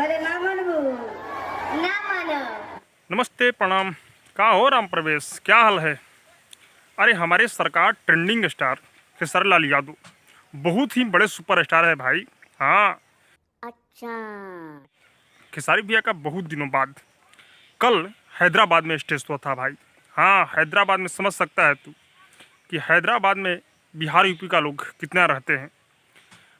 अरे ना मानबू ना मानो। नमस्ते प्रणाम। कहाँ हो राम प्रवेश, क्या हाल है? अरे हमारे सरकार ट्रेंडिंग स्टार खेसारी लाल यादव बहुत ही बड़े सुपर स्टार है भाई। हाँ, अच्छा, खेसारी भैया का बहुत दिनों बाद कल हैदराबाद में स्टेज शो था भाई। हाँ, हैदराबाद में समझ सकता है तू कि हैदराबाद में बिहार यूपी का लोग कितना रहते हैं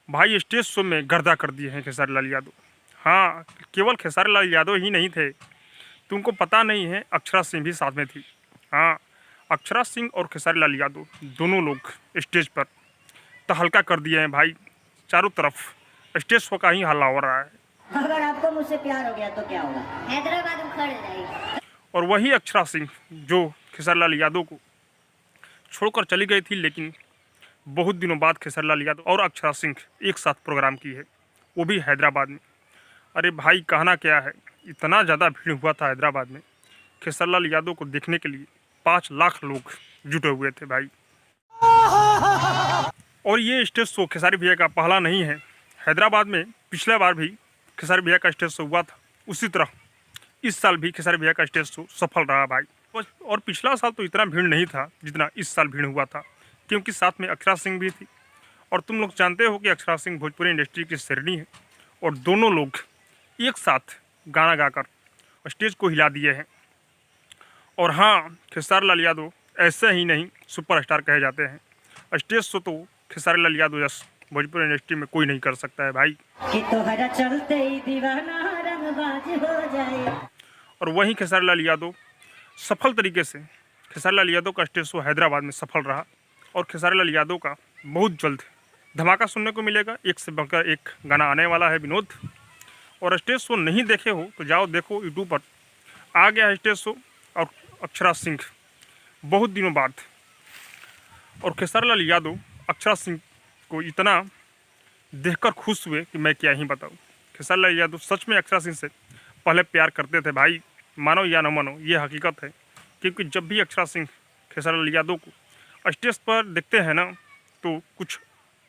भाई। स्टेज शो में गर्दा कर दिए हैं खेसारी लाल यादव। हाँ, केवल खेसारी लाल यादव ही नहीं थे, तुमको पता नहीं है अक्षरा सिंह भी साथ में थी। हाँ, अक्षरा सिंह और खेसारी लाल यादव दोनों लोग स्टेज पर तहलका कर दिए हैं भाई। चारों तरफ स्टेज शो का ही हल्ला हो रहा है। अगर आपको मुझसे प्यार हो गया तो क्या होगा? हैदराबाद उखड़ जाएगी। और वही अक्षरा सिंह जो खेसारी लाल यादव को छोड़कर चली गई थी, लेकिन बहुत दिनों बाद खेसारी लाल यादव और अक्षरा सिंह एक साथ प्रोग्राम की है, वो भी हैदराबाद में। अरे भाई, कहना क्या है, इतना ज़्यादा भीड़ हुआ था हैदराबाद में खेसारी लाल यादव को देखने के लिए 5 लाख लोग जुटे हुए थे भाई। और ये स्टेज शो खेसारी भैया का पहला नहीं है। हैदराबाद में पिछला बार भी खेसारी भैया का स्टेज शो हुआ था, उसी तरह इस साल भी खेसारी भैया का स्टेज शो सफल रहा भाई। और पिछला साल तो इतना भीड़ नहीं था जितना इस साल भीड़ हुआ था, क्योंकि साथ में अक्षरा सिंह भी थी। और तुम लोग जानते हो कि अक्षरा सिंह भोजपुरी इंडस्ट्री की शेरनी है, और दोनों लोग एक साथ गाना गाकर स्टेज को हिला दिए हैं। और हाँ, खेसारी लाल यादव ऐसे ही नहीं सुपरस्टार कहे जाते हैं। स्टेज शो तो खेसारी लाल यादव जैसे भोजपुरी इंडस्ट्री में कोई नहीं कर सकता है भाई। कि तोहरा चलते ही दीवाना रंगबाज हो जाए। और वहीं खेसारी लाल यादव सफल तरीके से, खेसारी लाल यादव का स्टेज शो हैदराबाद में सफल रहा। और खेसारी लाल यादव का बहुत जल्द धमाका सुनने को मिलेगा। एक से बढ़कर एक गाना आने वाला है विनोद। और स्टेज शो नहीं देखे हो तो जाओ देखो, यूट्यूब पर आ गया है स्टेज शो। और अक्षरा सिंह बहुत दिनों बाद, और खेसारी लाल यादव अक्षरा सिंह को इतना देखकर खुश हुए कि मैं क्या ही बताऊं। खेसारी लाल यादव सच में अक्षरा सिंह से पहले प्यार करते थे भाई, मानो या न मानो, ये हकीकत है। क्योंकि जब भी अक्षरा सिंह खेसारी लाल यादव को स्टेज पर देखते हैं ना, तो कुछ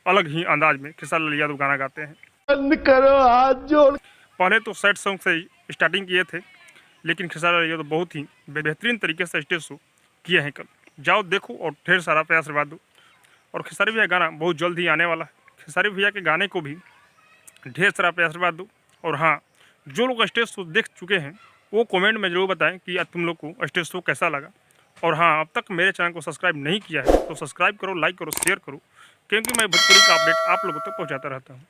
अलग ही अंदाज में खेसारी लाल यादव गाना गाते हैं। बंद करो हाथ जोड़। पहले तो सैड सॉन्ग से स्टार्टिंग किए थे, लेकिन खेसारी लाल यादव बहुत ही बेहतरीन तरीके से स्टेज शो किए हैं कल। जाओ देखो और ढेर सारा प्यार आशीर्वाद दो। और खेसारी भैया गाना बहुत जल्द ही आने वाला है। खेसारी भैया के गाने को भी ढेर सारा प्यार आशीर्वाद दो। और हाँ, जो लोग स्टेज शो देख चुके हैं वो कमेंट में ज़रूर बताएं कि यार तुम लोग को स्टेज शो कैसा लगा। और हाँ, अब तक मेरे चैनल को सब्सक्राइब नहीं किया है तो सब्सक्राइब करो, लाइक करो, शेयर करो, क्योंकि मैं भोजपुरी का अपडेट आप लोगों तक पहुँचाता रहता हूँ।